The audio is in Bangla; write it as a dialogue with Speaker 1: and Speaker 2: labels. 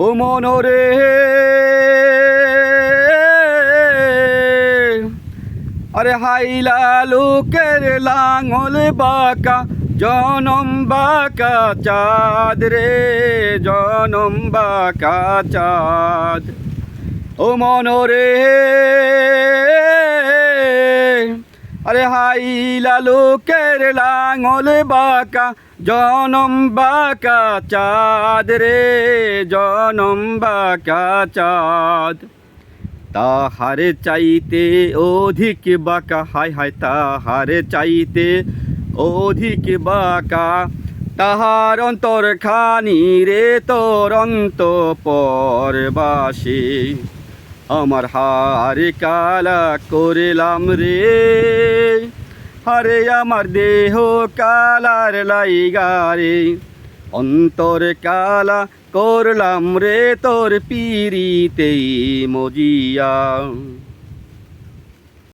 Speaker 1: ও মনরে আরে হাইলা লোকের লাঙল বাঁকা জনম বাঁকা চাঁদ রে জনম বাঁকা চাঁদ ও মনরে আরে হাইলা লোকের লাঙল বাঁকা জনম বাঁকা চাঁদ রে জনম বাঁকা চাঁদ তাহার চাইতে অধিক বাঁকা হায় হায় তাহার চাইতে অধিক বাঁকা তাহার অন্তর খানি রে তোর অন্তঃপুরবাসী আমার হার কালা করলাম রে হারে আমার দেহ কালার লাইগা রে অন্তর কালা করলাম রে তোর পিরিতেই মজিয়া।